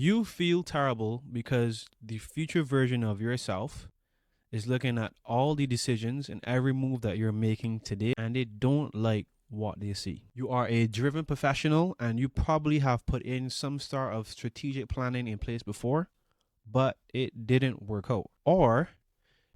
You feel terrible because the future version of yourself is looking at all the decisions and every move that you're making today, and they don't like what they see. You are a driven professional and you probably have put in some sort of strategic planning in place before, but it didn't work out. Or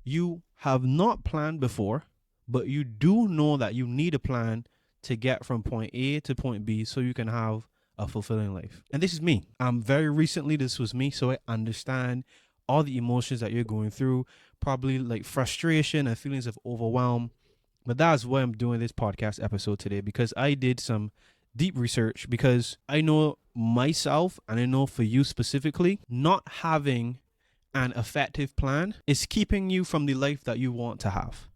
you have not planned before, but you do know that you need a plan to get from point A to point B so you can have a fulfilling life. And this is me. Very recently, this was me, so I understand all the emotions that you're going through, probably like frustration and feelings of overwhelm. But that's why I'm doing this podcast episode today, because I did some deep research, because I know myself and I know for you specifically, not having an effective plan is keeping you from the life that you want to have.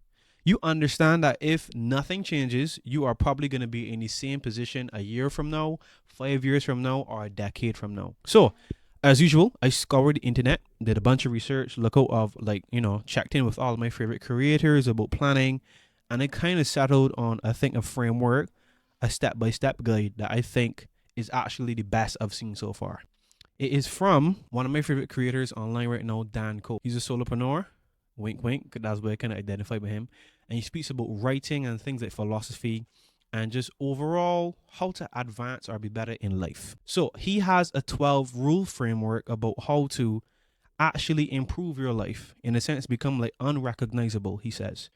You understand that if nothing changes, you are probably going to be in the same position a year from now, 5 years from now, or a decade from now. So, as usual, I scoured the internet, did a bunch of research, look out of checked in with all of my favorite creators about planning, and I kind of settled on, I think, a framework, a step-by-step guide that I think is actually the best I've seen so far. It is from one of my favorite creators online right now, Dan Coe. He's a solopreneur. Wink, wink. That's where I kind of identify with him. And he speaks about writing and things like philosophy and just overall how to advance or be better in life. So he has a 12-rule framework about how to actually improve your life, in a sense, become like unrecognizable, he says.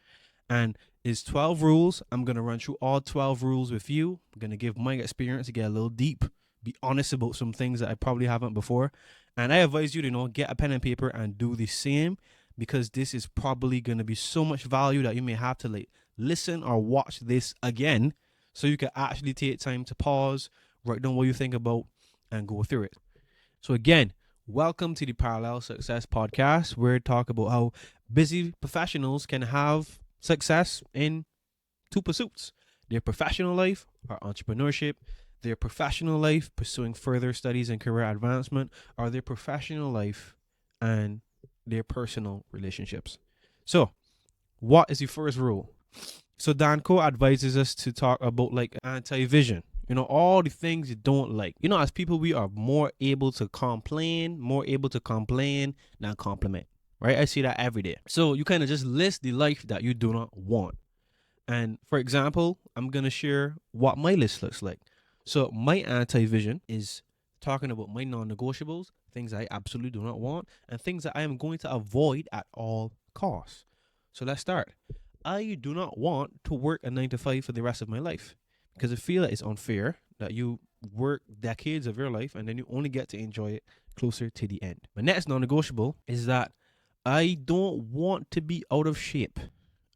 And it's 12 rules. I'm going to run through all 12 rules with you. I'm going to give my experience to get a little deep, be honest about some things that I probably haven't before. And I advise you to, get a pen and paper and do the same, because this is probably going to be so much value that you may have to like listen or watch this again so you can actually take time to pause, write down what you think about, and go through it. So again, welcome to the Parallel Success Podcast, where we talk about how busy professionals can have success in two pursuits: their professional life or entrepreneurship, their professional life pursuing further studies and career advancement, or their professional life and their personal relationships. So, what is the first rule? So Dan Coe advises us to talk about like anti-vision. All the things you don't like. As people, we are more able to complain than compliment. Right? I see that every day. So you kind of just list the life that you do not want. And for example, I'm going to share what my list looks like. So my anti-vision is talking about my non-negotiables, things I absolutely do not want, and things that I am going to avoid at all costs. So let's start. I do not want to work a 9 to 5 for the rest of my life, because I feel that it's unfair that you work decades of your life and then you only get to enjoy it closer to the end. My next non-negotiable is that I don't want to be out of shape.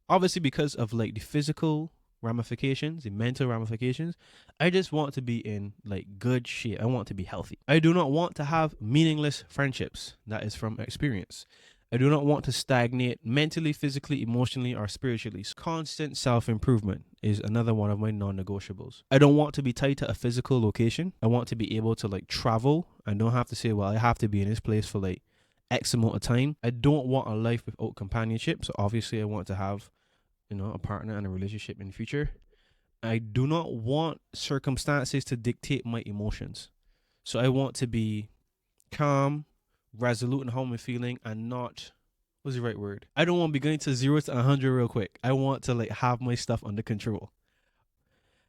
Obviously, because of like the physical ramifications, the mental ramifications, I just want to be in like good shape. I want to be healthy. I do not want to have meaningless friendships. That is from experience. I do not want to stagnate mentally, physically, emotionally, or spiritually. Constant self-improvement is another one of my non-negotiables. I don't want to be tied to a physical location. I want to be able to like travel and don't have to say, well, I have to be in this place for like X amount of time. I don't want a life without companionship. So obviously I want to have a partner and a relationship in the future. I do not want circumstances to dictate my emotions. So I want to be calm, resolute in how I'm feeling, and not, what's the right word? I don't want to be going to 0 to 100 real quick. I want to like have my stuff under control.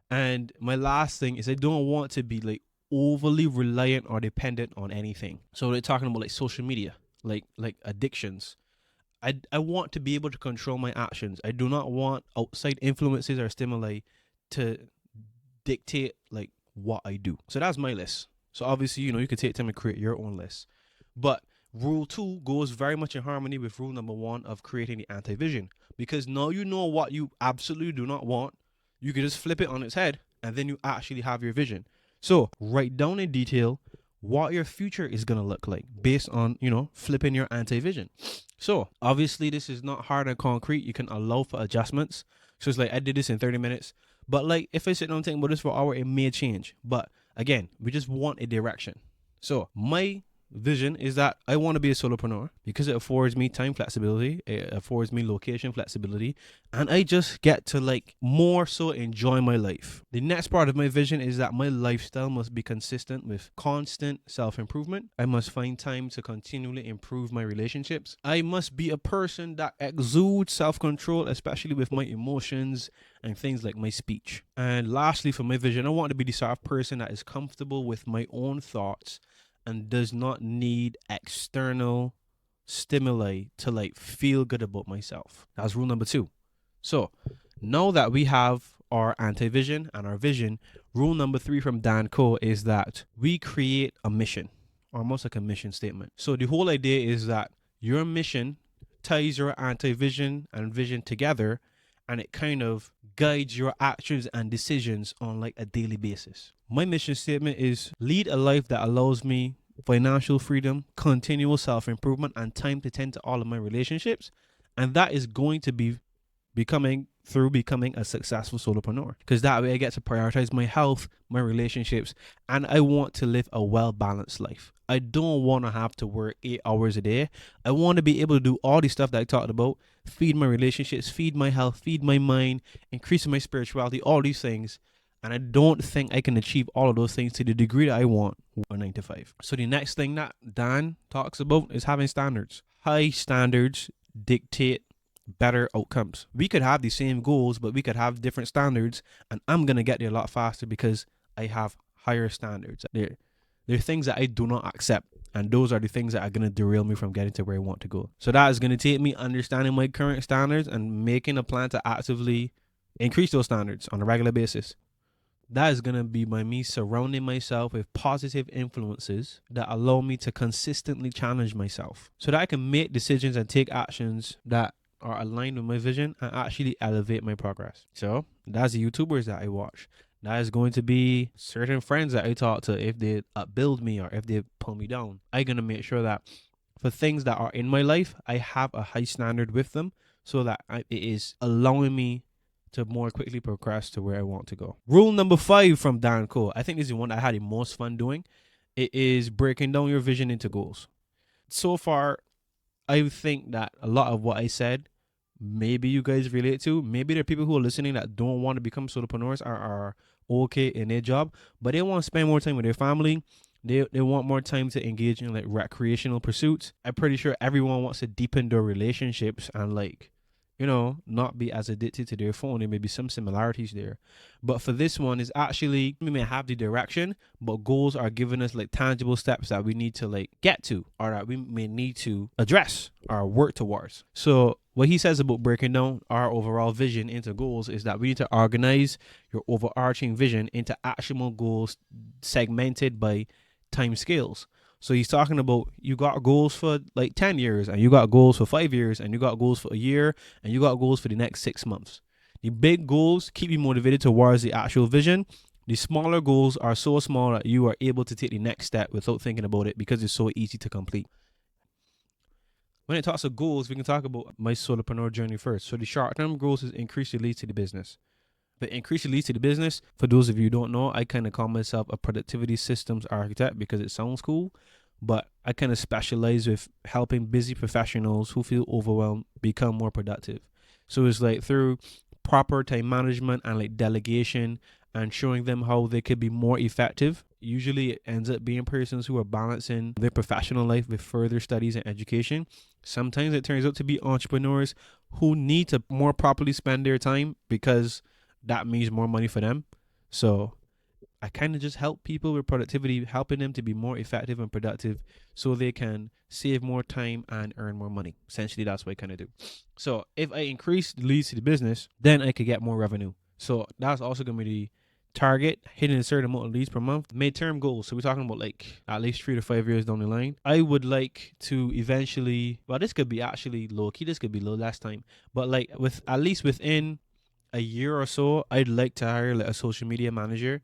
And my last thing is I don't want to be like overly reliant or dependent on anything. So they're talking about like social media, like addictions. I want to be able to control my actions. I do not want outside influences or stimuli to dictate like what I do. So that's my list. So obviously, you could take time to create your own list. But rule 2 goes very much in harmony with rule number 1 of creating the anti-vision. Because now you know what you absolutely do not want. You can just flip it on its head and then you actually have your vision. So write down in detail what your future is going to look like based on, flipping your anti-vision. So obviously this is not hard and concrete. You can allow for adjustments. So it's like I did this in 30 minutes. But like if I sit down and think about this for an hour, it may change. But again, we just want a direction. So my vision is that I want to be a solopreneur because it affords me time flexibility, it affords me location flexibility, and I just get to like more so enjoy my life. The next part of my vision is that my lifestyle must be consistent with constant self-improvement. I must find time to continually improve my relationships. I must be a person that exudes self-control, especially with my emotions and things like my speech. And lastly, for my vision, I want to be the sort of person that is comfortable with my own thoughts and does not need external stimuli to like feel good about myself. That's rule number 2. So now that we have our anti-vision and our vision, rule number 3 from Dan Coe is that we create a mission, almost like a mission statement. So the whole idea is that your mission ties your anti-vision and vision together, and it kind of guides your actions and decisions on like a daily basis. My mission statement is lead a life that allows me financial freedom, continual self-improvement, and time to tend to all of my relationships. And that is going to be becoming a successful solopreneur, because that way I get to prioritize my health, my relationships, and I want to live a well-balanced life. I don't want to have to work 8 hours a day. I want to be able to do all the stuff that I talked about, feed my relationships, feed my health, feed my mind, increase my spirituality, all these things. And I don't think I can achieve all of those things to the degree that I want a 9 to 5. So the next thing that Dan talks about is having standards. High standards dictate better outcomes. We could have the same goals, but we could have different standards, and I'm going to get there a lot faster because I have higher standards. There are things that I do not accept, and those are the things that are going to derail me from getting to where I want to go. So that is going to take me understanding my current standards and making a plan to actively increase those standards on a regular basis. That is going to be by me surrounding myself with positive influences that allow me to consistently challenge myself so that I can make decisions and take actions that are aligned with my vision and actually elevate my progress. So that's the YouTubers that I watch. That is going to be certain friends that I talk to. If they upbuild me or if they pull me down, I'm going to make sure that for things that are in my life, I have a high standard with them so that it is allowing me to more quickly progress to where I want to go. Rule number 5 from Dan Coe. I think this is one that I had the most fun doing. It is breaking down your vision into goals. So far, I think that a lot of what I said, maybe you guys relate to. Maybe there are people who are listening that don't want to become solopreneurs or are okay in their job, but they want to spend more time with their family. They want more time to engage in like recreational pursuits. I'm pretty sure everyone wants to deepen their relationships and like, not be as addicted to their phone. There may be some similarities there. But for this one, is actually, we may have the direction, but goals are giving us like tangible steps that we need to like get to, or that we may need to address or work towards. So what he says about breaking down our overall vision into goals is that we need to organize your overarching vision into actionable goals segmented by time scales. So he's talking about you got goals for like 10 years, and you got goals for 5 years, and you got goals for a year, and you got goals for the next 6 months. The big goals keep you motivated towards the actual vision. The smaller goals are so small that you are able to take the next step without thinking about it because it's so easy to complete. When it talks of goals, we can talk about my solopreneur journey first. So the short-term goals is increase the leads to the business. But increase the leads to the business, for those of you who don't know, I kind of call myself a productivity systems architect because it sounds cool. But I kind of specialize with helping busy professionals who feel overwhelmed become more productive. So it's like through proper time management and like delegation and showing them how they could be more effective. Usually it ends up being persons who are balancing their professional life with further studies and education. Sometimes it turns out to be entrepreneurs who need to more properly spend their time because that means more money for them. So I kind of just help people with productivity, helping them to be more effective and productive so they can save more time and earn more money. Essentially, that's what I kind of do. So if I increase the leads to the business, then I could get more revenue. So that's also going to be the target, hitting a certain amount of leads per month. Midterm goals. So we're talking about like at least 3 to 5 years down the line. I would like to eventually, well, this could be actually low key. This could be low last time. But like with at least within a year or so, I'd like to hire like a social media manager.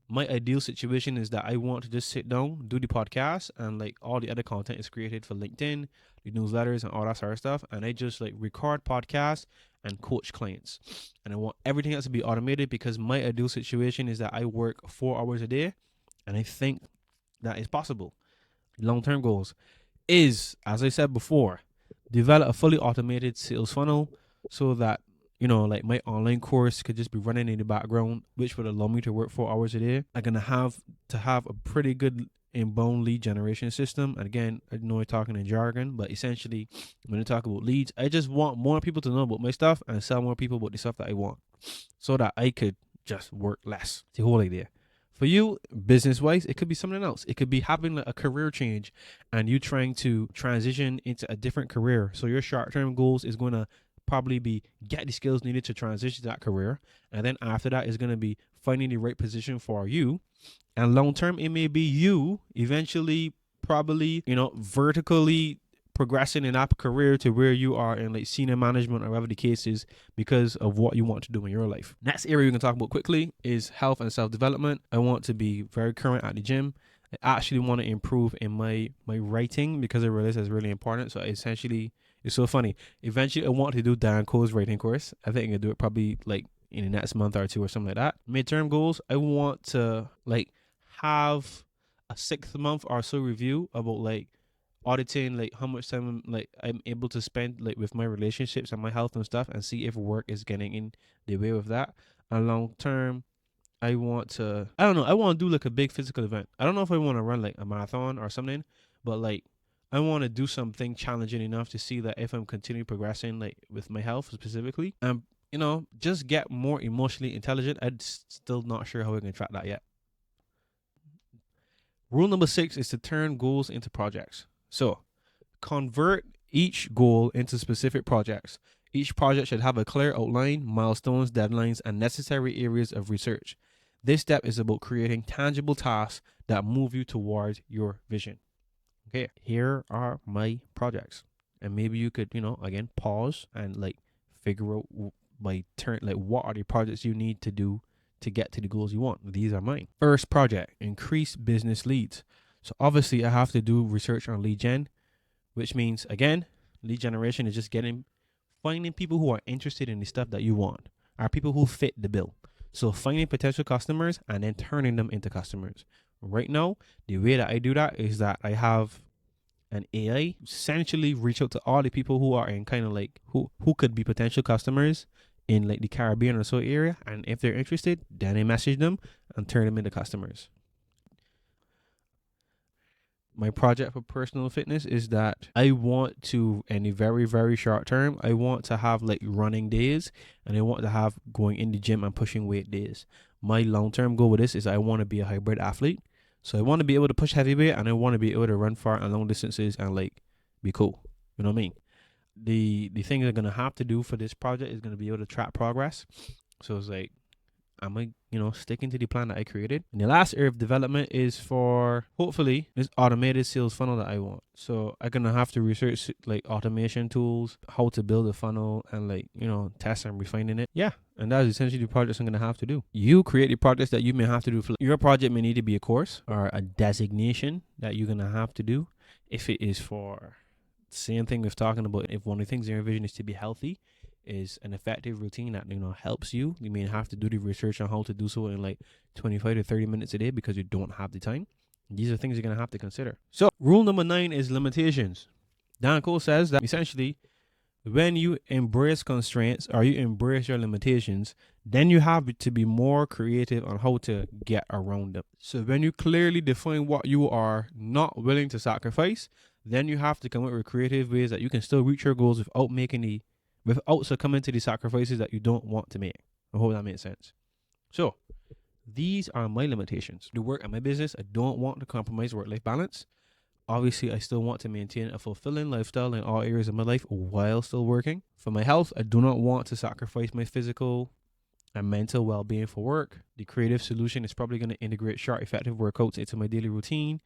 My ideal situation is that I want to just sit down, do the podcast, and like all the other content is created for LinkedIn, the newsletters, and all that sort of stuff. And I just like record podcasts and coach clients. And I want everything else to be automated because my ideal situation is that I work 4 hours a day, and I think that is possible. Long-term goals is, as I said before, develop a fully automated sales funnel so that, like my online course could just be running in the background, which would allow me to work 4 hours a day. I'm going to have a pretty good inbound lead generation system. And again, I know I'm talking in jargon, but essentially when I talk about leads, I just want more people to know about my stuff and sell more people about the stuff that I want so that I could just work less. It's the whole idea. For you, business-wise, it could be something else. It could be having like a career change and you trying to transition into a different career. So your short-term goals is going to probably be get the skills needed to transition to that career. And then after that is going to be finding the right position for you. And long-term, it may be you eventually probably, vertically progressing in that career to where you are in like senior management or whatever the case is because of what you want to do in your life. Next area we can talk about quickly is health and self-development. I want to be very current at the gym. I actually want to improve in my writing because I realize that's really important. So essentially, it's so funny. Eventually, I want to do Dan Coe's writing course. I think I can do it probably like in the next month or two or something like that. Midterm goals, I want to like have a 6 month or so review about like auditing like how much time like I'm able to spend like with my relationships and my health and stuff, and see if work is getting in the way of that. And long term, I want to do like a big physical event. I don't know if I want to run like a marathon or something, but like I want to do something challenging enough to see that if I'm continuing progressing like with my health specifically, just get more emotionally intelligent. I'm still not sure how we can track that yet. Rule number 6 is to turn goals into projects. So convert each goal into specific projects. Each project should have a clear outline, milestones, deadlines, and necessary areas of research. This step is about creating tangible tasks that move you towards your vision. Okay, here are my projects. And maybe you could, again, pause and like figure out what are the projects you need to do to get to the goals you want. These are mine. First project, increase business leads. So obviously I have to do research on lead gen, which means, again, lead generation is just finding people who are interested in the stuff that you want, are people who fit the bill. So finding potential customers and then turning them into customers. Right now, the way that I do that is that I have an AI essentially reach out to all the people who are in kind of like who could be potential customers in like the Caribbean or so area, and if they're interested, then I message them and turn them into customers. My project for personal fitness is that I want to, in a very, very short term, I want to have like running days and I want to have going in the gym and pushing weight days. My long-term goal with this is I want to be a hybrid athlete. So I want to be able to push heavyweight and I want to be able to run far and long distances and like be cool. You know what I mean? The thing I'm going to have to do for this project is going to be able to track progress. So it's like, am I, sticking to the plan that I created? And the last area of development is for, hopefully, this automated sales funnel that I want. So I'm going to have to research like automation tools, how to build a funnel and like, test and refining it. Yeah. And that's essentially the projects I'm going to have to do. You create the projects that you may have to do. Your project may need to be a course or a designation that you're going to have to do. If it is for, same thing we've talking about, if one of the things in your vision is to be healthy, is an effective routine that helps you. You may have to do the research on how to do so in like 25 to 30 minutes a day because you don't have the time. These are things you're going to have to consider. So rule number 9 is limitations. Dan Coe says that essentially when you embrace constraints or you embrace your limitations, then you have to be more creative on how to get around them. So when you clearly define what you are not willing to sacrifice, then you have to come up with creative ways that you can still reach your goals without succumbing to the sacrifices that you don't want to make. I hope that makes sense. So these are my limitations. The work and my business, I don't want to compromise work-life balance. Obviously, I still want to maintain a fulfilling lifestyle in all areas of my life while still working. For my health, I do not want to sacrifice my physical and mental well-being for work. The creative solution is probably going to integrate short, effective workouts into my daily routine,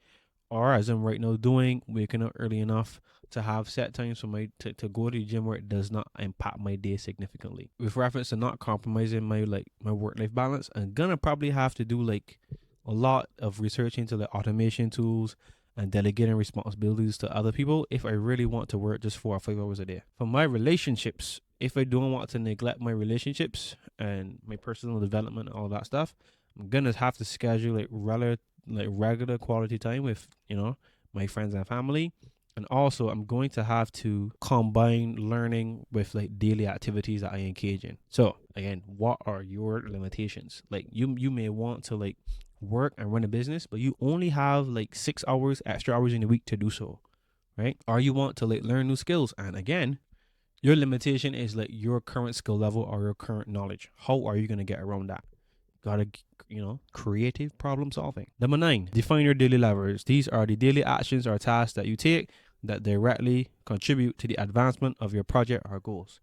or as I'm right now doing, waking up early enough to have set times for to go to the gym where it does not impact my day significantly. With reference to not compromising my work-life balance, I'm gonna probably have to do like a lot of research into the automation tools and delegating responsibilities to other people if I really want to work just 4 or 5 hours a day. For my relationships, if I don't want to neglect my relationships and my personal development and all that stuff, I'm gonna have to schedule regular quality time with my friends and family. And also, I'm going to have to combine learning with like daily activities that I engage in. So again, what are your limitations? Like you may want to like work and run a business, but you only have like 6 hours, extra hours in a week to do so, right? Or you want to like learn new skills, and again, your limitation is like your current skill level or your current knowledge. How are you gonna get around that? Gotta, creative problem solving. Number 9, define your daily levers. These are the daily actions or tasks that you take that directly contribute to the advancement of your project or goals.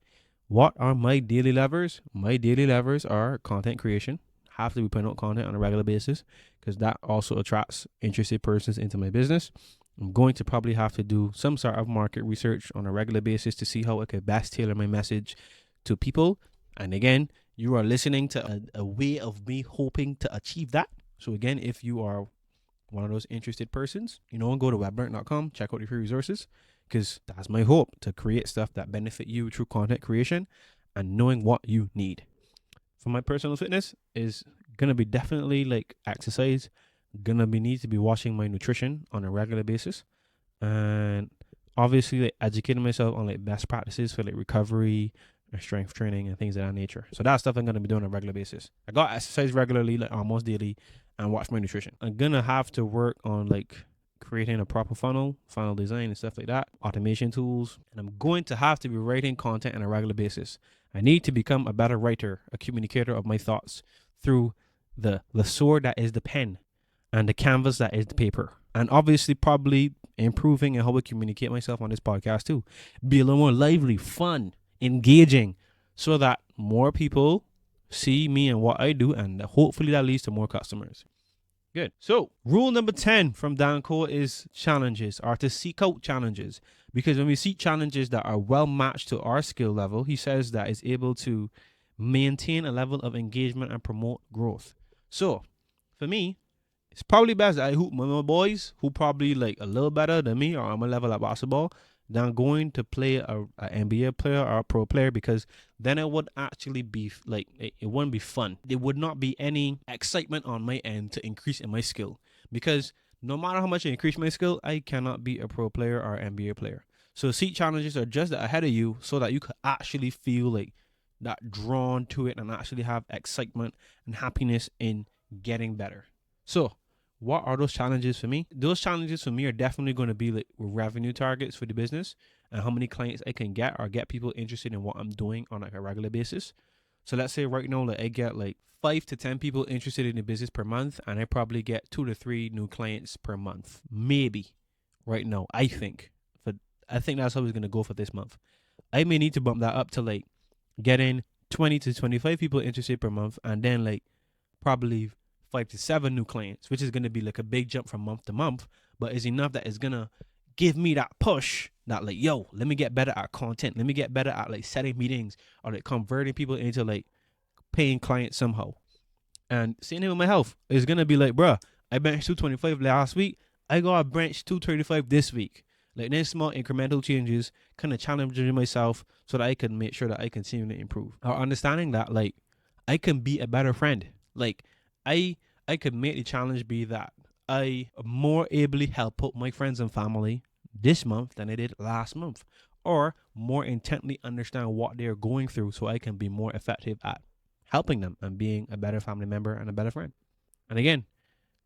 What are my daily levers? My daily levers are content creation. Have to be putting out content on a regular basis because that also attracts interested persons into my business. I'm going to probably have to do some sort of market research on a regular basis to see how I could best tailor my message to people. And again, you are listening to a way of me hoping to achieve that. So again, if you are one of those interested persons, go to webburnt.com, check out the free resources, because that's my hope, to create stuff that benefit you through content creation and knowing what you need. For my personal fitness is gonna be definitely like exercise, need to be watching my nutrition on a regular basis, and obviously like educating myself on like best practices for like recovery and strength training and things of that nature. So that's stuff I'm gonna be doing on a regular basis. I got exercise regularly, like almost daily, and watch my nutrition. I'm gonna have to work on like creating a proper funnel design and stuff like that, automation tools, and I'm going to have to be writing content on a regular basis. I need to become a better writer, a communicator of my thoughts through the sword that is the pen and the canvas that is the paper. And obviously probably improving in how I communicate myself on this podcast too. Be a little more lively, fun, engaging, so that more people see me and what I do, and hopefully that leads to more customers. Good. So rule number 10 from Dan Coe is challenges, or to seek out challenges. Because when we seek challenges that are well matched to our skill level, he says that is able to maintain a level of engagement and promote growth. So for me, it's probably best that I hoop with my boys who probably like a little better than me or on my level at basketball than going to play a NBA player or a pro player, because then it would actually be like, it wouldn't be fun. There would not be any excitement on my end to increase in my skill, because no matter how much I increase my skill, I cannot be a pro player or NBA player. So seek challenges are just ahead of you so that you could actually feel like that drawn to it and actually have excitement and happiness in getting better. So what are those challenges for me? Those challenges for me are definitely going to be like revenue targets for the business and how many clients I can get or get people interested in what I'm doing on like a regular basis. So let's say right now, like I get like 5 to 10 people interested in the business per month, and I probably get 2 to 3 new clients per month. Maybe right now, I think that's how it's going to go for this month. I may need to bump that up to like getting 20 to 25 people interested per month, and then like probably 5 to 7 new clients, which is going to be like a big jump from month to month, but it's enough that it's going to give me that push that like, yo, let me get better at content. Let me get better at like setting meetings or like converting people into like paying clients somehow. And same thing with my health. It's going to be like, bruh, I benched 225 last week. I got to bench 235 this week. Like then small incremental changes, kind of challenging myself so that I can make sure that I continue to improve. Or understanding that like I can be a better friend. Like I could make the challenge be that I more ably help out my friends and family this month than I did last month, or more intently understand what they're going through so I can be more effective at helping them and being a better family member and a better friend. And again,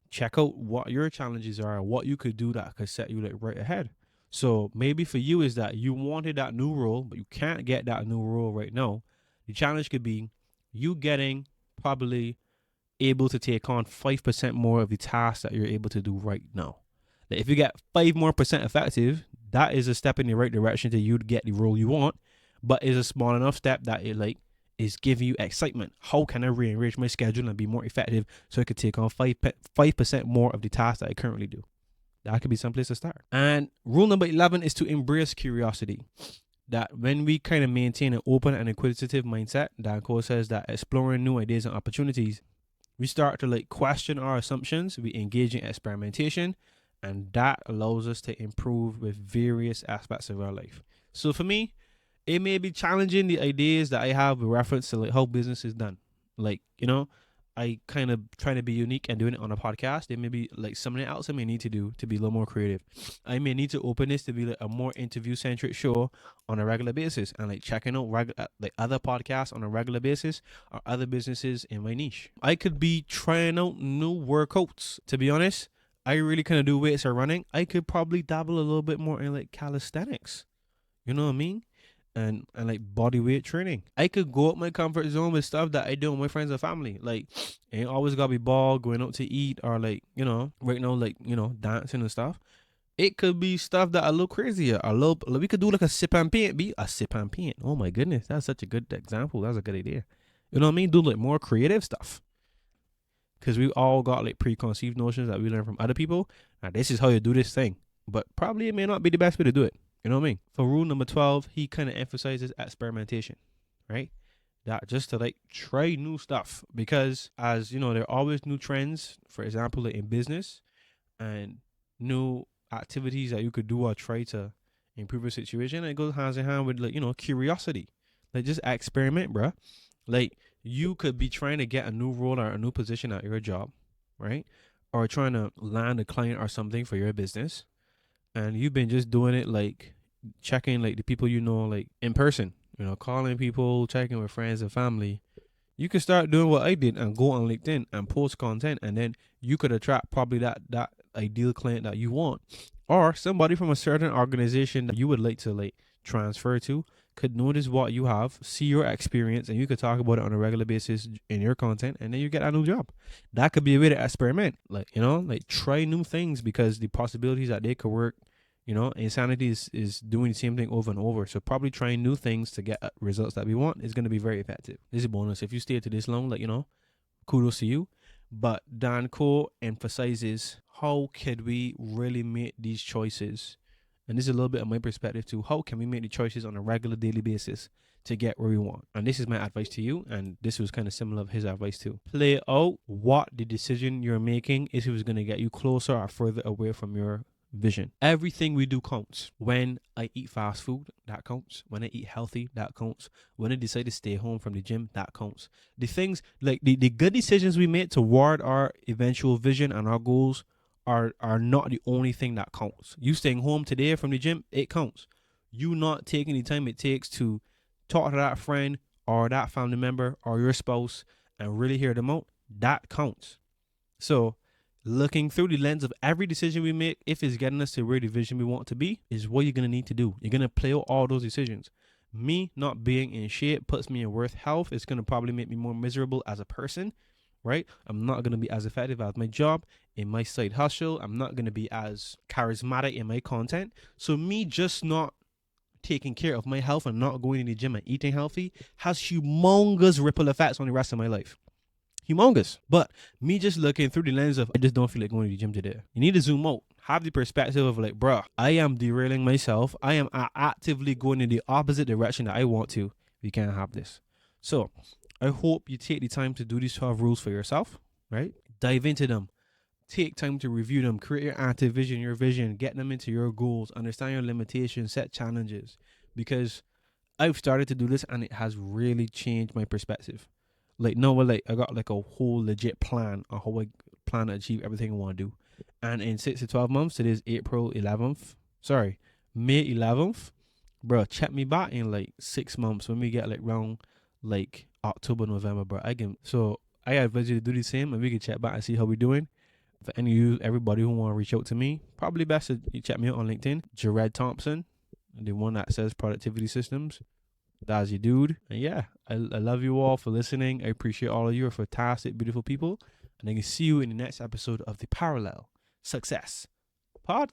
check out what your challenges are and what you could do that could set you like right ahead. So maybe for you is that you wanted that new role, but you can't get that new role right now. The challenge could be you getting probably able to take on 5% more of the tasks that you're able to do right now. Like if you get 5% more effective, that is a step in the right direction to you to get the role you want, but is a small enough step that it like is giving you excitement. How can I rearrange my schedule and be more effective so I could take on 5% more of the tasks that I currently do? That could be some place to start. And rule number 11 is to embrace curiosity. That when we kind of maintain an open and inquisitive mindset, Dan Coe says that exploring new ideas and opportunities, we start to like question our assumptions, we engage in experimentation, and that allows us to improve with various aspects of our life. So for me, it may be challenging the ideas that I have with reference to like how business is done. Like, I kind of trying to be unique and doing it on a podcast, there may be like something else I may need to do to be a little more creative. I may need to open this to be like a more interview centric show on a regular basis, and like checking out like other podcasts on a regular basis or other businesses in my niche. I could be trying out new workouts. To be honest, I really kind of do weights or running. I could probably dabble a little bit more in like calisthenics. You know what I mean? And like body weight training. I could go up my comfort zone with stuff that I do with my friends and family. Like, it ain't always gotta be ball, going out to eat, or like, right now, like, dancing and stuff. It could be stuff that a little crazier. We could do like a sip and paint. Be a sip and paint. Oh my goodness, that's such a good example. That's a good idea. You know what I mean? Do like more creative stuff. Cause we all got like preconceived notions that we learn from other people. Now this is how you do this thing, but probably it may not be the best way to do it. You know what I mean? For rule number 12, he kind of emphasizes experimentation, right? That just to like try new stuff, because as you know, there are always new trends, for example, like in business, and new activities that you could do or try to improve a situation. And it goes hand in hand with like, curiosity. Like just experiment, bruh. Like you could be trying to get a new role or a new position at your job, right? Or trying to land a client or something for your business. And you've been just doing it like checking like the people like in person, calling people, checking with friends and family. You could start doing what I did and go on LinkedIn and post content, and then you could attract probably that ideal client that you want, or somebody from a certain organization that you would like to like transfer to could notice what you have, see your experience, and you could talk about it on a regular basis in your content, and then you get a new job. That could be a way to experiment, like like try new things, because the possibilities that they could work. Insanity is doing the same thing over and over. So probably trying new things to get results that we want is going to be very effective. This is a bonus. If you stay to this long, kudos to you. But Dan Coe emphasizes how could we really make these choices. And this is a little bit of my perspective too. How can we make the choices on a regular daily basis to get where we want? And this is my advice to you. And this was kind of similar of his advice too. Play out what the decision you're making is, who's going to get you closer or further away from your vision. Everything we do counts. When I eat fast food, that counts. When I eat healthy, that counts. When I decide to stay home from the gym, that counts. The things like the good decisions we make toward our eventual vision and our goals are not the only thing that counts. You staying home today from the gym, it counts. You not taking the time it takes to talk to that friend or that family member or your spouse and really hear them out, that counts. So looking through the lens of every decision we make, if it's getting us to where the vision we want to be, is what you're going to need to do. You're going to play out all those decisions. Me not being in shape puts me in worse health. It's going to probably make me more miserable as a person, right? I'm not going to be as effective at my job, in my side hustle. I'm not going to be as charismatic in my content. So me just not taking care of my health and not going to the gym and eating healthy has humongous ripple effects on the rest of my life. Humongous. But me just looking through the lens of I just don't feel like going to the gym today. You need to zoom out. Have the perspective of like, bruh, I am derailing myself. I am actively going in the opposite direction that I want to. We can't have this. So I hope you take the time to do these 12 rules for yourself, right? Dive into them. Take time to review them. Create your active vision, your vision. Get them into your goals. Understand your limitations. Set challenges. Because I've started to do this and it has really changed my perspective. Like, no, like I got like a whole legit plan on how I plan to achieve everything I want to do. And in 6 to 12 months, it is May 11th. Bro, check me back in like 6 months when we get like round like October, November, bro. I advise you to do the same, and we can check back and see how we're doing. For any of you, everybody who want to reach out to me, probably best to check me out on LinkedIn. Jared Thompson, the one that says Productivity Systems. That's your dude. And yeah, I love you all for listening. I appreciate all of you. You're fantastic, beautiful people. And I can see you in the next episode of the Parallel Success Podcast.